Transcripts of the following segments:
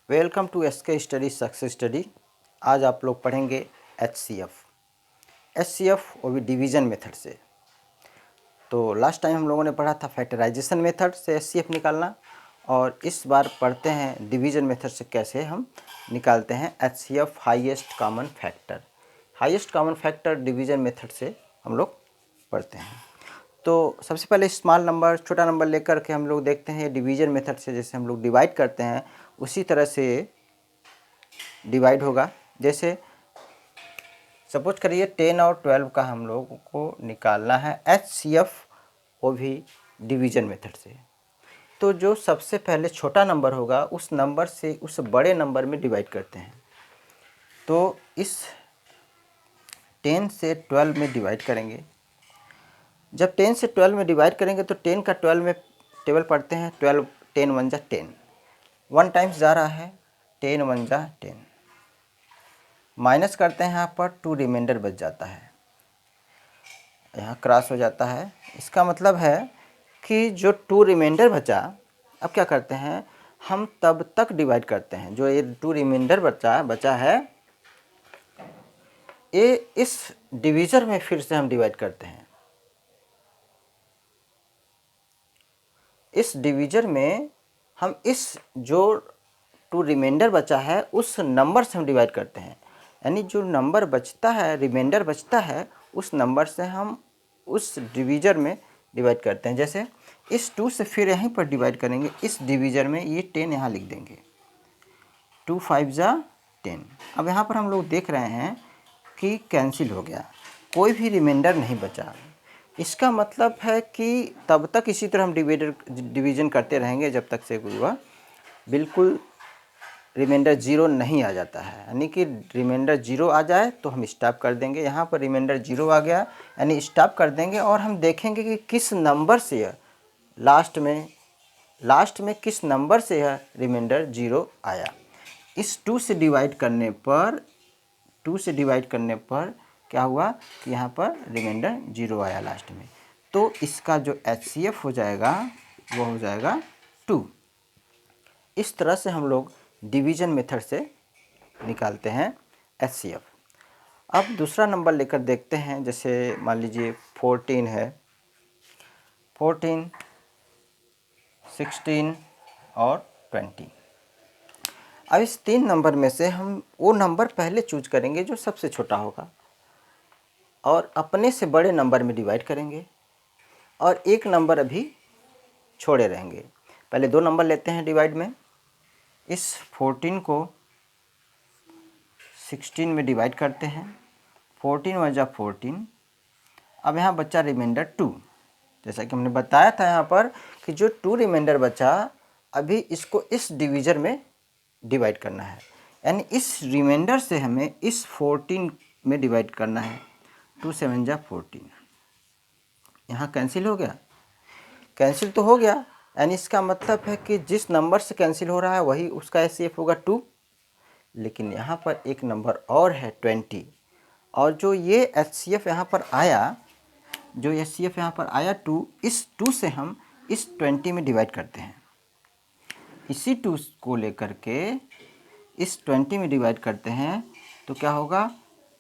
Welcome to SK study success study. आज आप लोग पढ़ेंगे HCF वो भी डिवीज़न मेथड से। तो लास्ट टाइम हम लोगों ने पढ़ा था फैक्टराइजेशन मेथड से HCF निकालना, और इस बार पढ़ते हैं डिवीज़न मेथड से कैसे हम निकालते हैं HCF highest common factor. Highest common factor division method से हम लोग पढ़ते हैं। तो सबसे पहले स्मॉल नंबर, छोटा नंबर लेकर के हम लोग देखते हैं डिवीज़न मेथड से जैसे हम लोग डिवाइड करते हैं उसी तरह से डिवाइड होगा। जैसे सपोज करिए 10 और 12 का हम लोगों को निकालना है HCF वो भी डिवीज़न मेथड से। तो जो सबसे पहले छोटा नंबर होगा उस नंबर से उस बड़े नंबर में डिवाइड करते हैं। तो इस 10 से 12 में डिवाइड करेंगे। जब 10 से 12 में डिवाइड करेंगे तो 10 का 12 में टेबल पढ़ते हैं। 12 10 1 जा 10, 1 टाइम्स जा रहा है, 10 1 जा 10, माइनस करते हैं यहाँ पर 2 रिमाइंडर बच जाता है, यहाँ क्रॉस हो जाता है। इसका मतलब है कि जो 2 रिमाइंडर बचा, अब क्या करते हैं हम तब तक डिवाइड करते हैं जो ये 2 रिमाइंडर बचा है ये इस डिवीज़र में फिर से हम डिवाइड करते हैं। इस डिवीज़र में हम इस जो 2 रिमाइंडर बचा है उस नंबर से हम डिवाइड करते हैं। यानी जो नंबर बचता है, रिमाइंडर बचता है, उस नंबर से हम उस डिवीज़र में डिवाइड करते हैं। जैसे इस 2 से फिर यहीं पर डिवाइड करेंगे, इस डिवीज़र में ये 10 यहाँ लिख देंगे, 2 5 जा 10। अब यहाँ पर हम लोग देख रहे हैं कि कैंसिल हो गया, कोई भी रिमाइंडर नहीं बचा। इसका मतलब है कि तब तक इसी तरह हम डिवीज़न करते रहेंगे जब तक से वह बिल्कुल रिमाइंडर 0 नहीं आ जाता है। यानी कि रिमाइंडर 0 आ जाए तो हम स्टॉप कर देंगे। यहाँ पर रिमाइंडर 0 आ गया यानी स्टॉप कर देंगे, और हम देखेंगे कि किस नंबर से यह लास्ट में किस नंबर से यह रिमाइंडर 0 आया। इस 2 से डिवाइड करने पर क्या हुआ कि यहाँ पर रिमाइंडर 0 आया लास्ट में। तो इसका जो HCF हो जाएगा वो हो जाएगा 2। इस तरह से हम लोग डिवीज़न मेथड से निकालते हैं HCF। अब दूसरा नंबर लेकर देखते हैं। जैसे मान लीजिए 14 है, 14, 16 और 20। अब इस 3 नंबर में से हम वो नंबर पहले चूज करेंगे जो सबसे छोटा होगा, और अपने से बड़े नंबर में डिवाइड करेंगे, और एक नंबर अभी छोड़े रहेंगे। पहले 2 नंबर लेते हैं डिवाइड में। इस 14 को 16 में डिवाइड करते हैं, 14 वजा 14। अब यहाँ बचा रिमाइंडर 2। जैसा कि हमने बताया था यहाँ पर कि जो 2 रिमाइंडर बचा अभी इसको इस डिवीज़र में डिवाइड करना है। यानी इस रिमाइंडर से हमें इस 14 में डिवाइड करना है। 2 7 जा 14, यहाँ कैंसिल हो गया, कैंसिल तो हो गया। यानी इसका मतलब है कि जिस नंबर से कैंसिल हो रहा है वही उसका HCF होगा 2। लेकिन यहाँ पर एक नंबर और है 20, और जो ये HCF यहाँ पर आया, जो HCF यहाँ पर आया 2, इस 2 से हम इस 20 में डिवाइड करते हैं। इसी 2 को लेकर के इस 20 में डिवाइड करते हैं तो क्या होगा,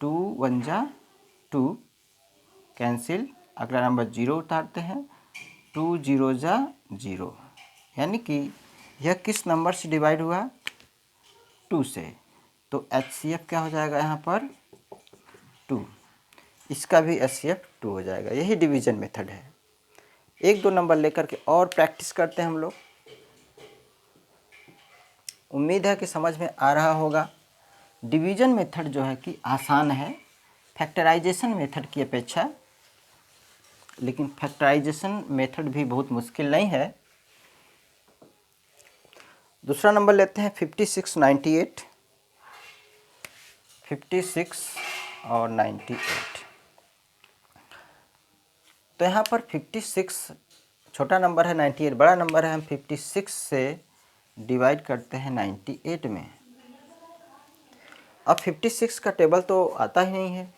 2 1 जा 2, कैंसिल, अगला नंबर 0 उतारते हैं, 2 0 जा 0। यानी कि यह किस नंबर से डिवाइड हुआ, 2 से। तो HCF क्या हो जाएगा यहाँ पर 2। इसका भी HCF 2 हो जाएगा। यही डिवीज़न मेथड है। 1-2 नंबर लेकर के और प्रैक्टिस करते हैं हम लोग। उम्मीद है कि समझ में आ रहा होगा। डिवीज़न मेथड जो है कि आसान है फैक्टराइजेशन मेथड की अपेक्षा, लेकिन फैक्टराइजेशन मेथड भी बहुत मुश्किल नहीं है। दूसरा नंबर लेते हैं 56 98, 56 और 98। तो यहाँ पर 56 छोटा नंबर है, 98 बड़ा नंबर है। हम 56 से डिवाइड करते हैं 98 में। अब 56 का टेबल तो आता ही नहीं है,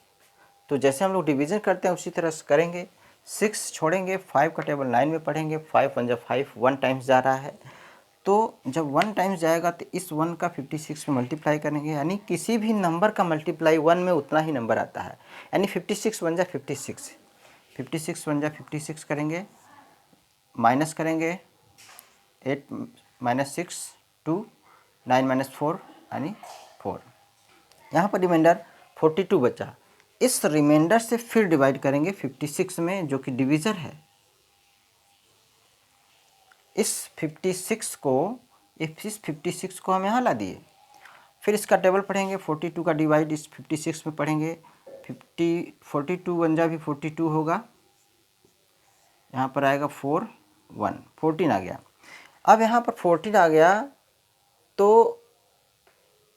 तो जैसे हम लोग डिवीज़न करते हैं उसी तरह से करेंगे। 6 छोड़ेंगे, 5 का टेबल 9 में पढ़ेंगे। 5 1 जा 5, 1 टाइम्स जा रहा है, तो जब 1 टाइम्स जाएगा तो इस 1 का 56 में मल्टीप्लाई करेंगे, यानी किसी भी नंबर का मल्टीप्लाई 1 में उतना ही नंबर आता है, यानी 56 बन जाए 56, 56 बन जाए 56 करेंगे, माइनस करेंगे 8 - 6 2, 9 - 4 यानी 4। यहाँ पर रिमाइंडर 42 बचा। इस रिमाइंडर से फिर डिवाइड करेंगे 56 में, जो कि डिवीज़र है। इस 56 को हम यहाँ ला दिए। फिर इसका टेबल पढ़ेंगे, 42 का डिवाइड इस 56 में पढ़ेंगे। 42 बन जाए भी 42 होगा, यहाँ पर आएगा 4 1 14 आ गया। अब यहाँ पर 14 आ गया तो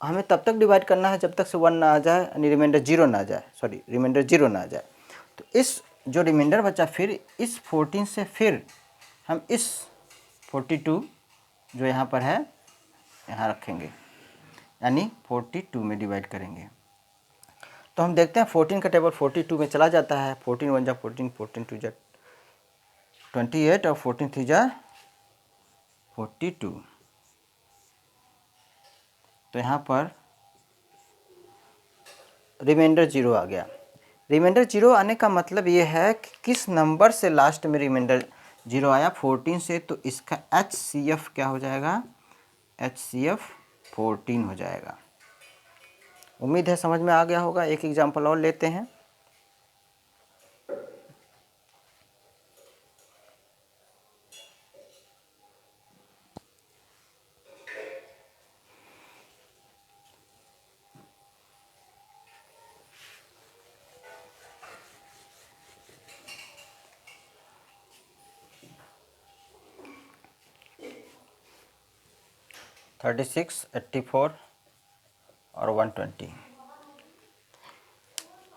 हमें तब तक डिवाइड करना है जब तक से 1 ना आ जाए, यानी रिमाइंडर 0 ना आ जाए, रिमाइंडर 0 ना आ जाए। तो इस जो रिमाइंडर बचा, फिर इस 14 से फिर हम इस 42 जो यहाँ पर है यहाँ रखेंगे, यानी 42 में डिवाइड करेंगे। तो हम देखते हैं 14 का टेबल 42 में चला जाता है। 14 1 जा 14, 14 2 जा 28 और 14 3 जा 42। तो यहाँ पर रिमाइंडर 0 आ गया। रिमाइंडर 0 आने का मतलब ये है कि किस नंबर से लास्ट में रिमाइंडर 0 आया, 14 से, तो इसका HCF क्या हो जाएगा, HCF 14 हो जाएगा। उम्मीद है समझ में आ गया होगा। एक एग्जांपल और लेते हैं। थर्टी 84 और 120।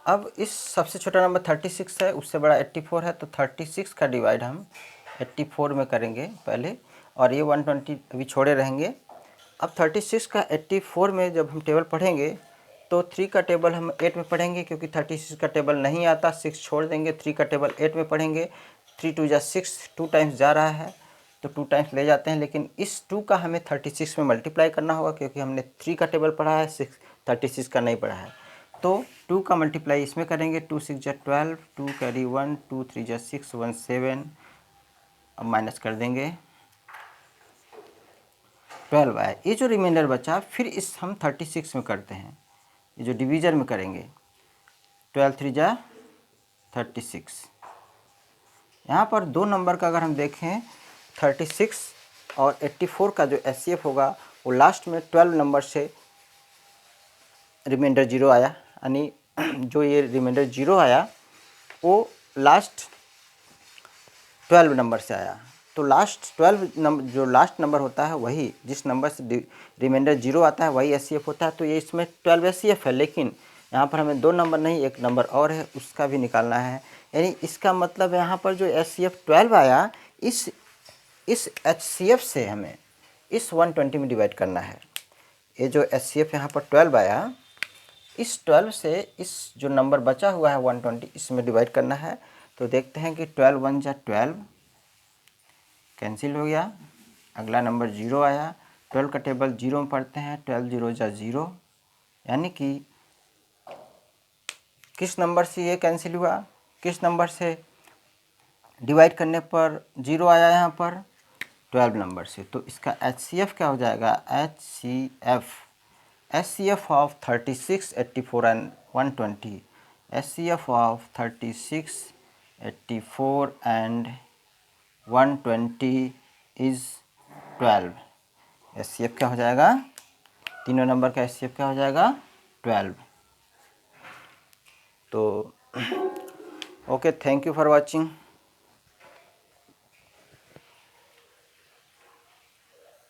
अब इस सबसे छोटा नंबर 36 है, उससे बड़ा 84 है, तो 36 का डिवाइड हम 84 में करेंगे पहले, और ये 120 अभी छोड़े रहेंगे। अब 36 का 84 में जब हम टेबल पढ़ेंगे तो 3 का टेबल हम 8 में पढ़ेंगे, क्योंकि 36 का टेबल नहीं आता, 6 छोड़ देंगे। 3 का टेबल 8 में पढ़ेंगे। 3 2 जा 6, 2 टाइम्स जा रहा है तो 2 टाइम्स ले जाते हैं, लेकिन इस 2 का हमें 36 में मल्टीप्लाई करना होगा, क्योंकि हमने 3 का टेबल पढ़ा है, 36 का नहीं पढ़ा है। तो 2 का मल्टीप्लाई इसमें करेंगे। 2 6 जा 12, 2 कैरी 1, 2 3 जा 6, 1 7। अब माइनस कर देंगे, 12 आया। ये जो रिमाइंडर बचा, फिर इस हम 36 में करते हैं, ये जो डिवीज़र में करेंगे। 12 3 जा 36। यहाँ पर दो नंबर का अगर हम देखें, 36 और 84 का जो HCF होगा वो लास्ट में 12 नंबर से रिमाइंडर 0 आया, यानी जो ये रिमाइंडर 0 आया वो लास्ट 12 नंबर से आया। तो लास्ट 12 नंबर, जो लास्ट नंबर होता है वही, जिस नंबर से रिमाइंडर 0 आता है वही HCF होता है। तो ये इसमें 12 HCF है, लेकिन यहाँ पर हमें 2 नंबर नहीं, एक नंबर और है, उसका भी निकालना है। यानी इसका मतलब यहाँ पर जो HCF 12 आया, इस HCF से हमें इस 120 में डिवाइड करना है। ये जो HCF यहाँ पर 12 आया, इस 12 से इस जो नंबर बचा हुआ है 120, इसमें डिवाइड करना है। तो देखते हैं कि 12 1 जा 12 कैंसिल हो गया, अगला नंबर 0 आया। 12 का टेबल 0 में पढ़ते हैं, 12 0 जा 0, यानी कि किस नंबर से ये कैंसिल हुआ, किस नंबर से डिवाइड करने पर 0 आया, यहाँ पर 12 नंबर से। तो इसका HCF क्या हो जाएगा, HCF of 36 84 and 120, HCF of 36 84 and 120 is 12। HCF क्या हो जाएगा, तीनों नंबर का HCF क्या हो जाएगा, 12। तो okay, thank you for watching.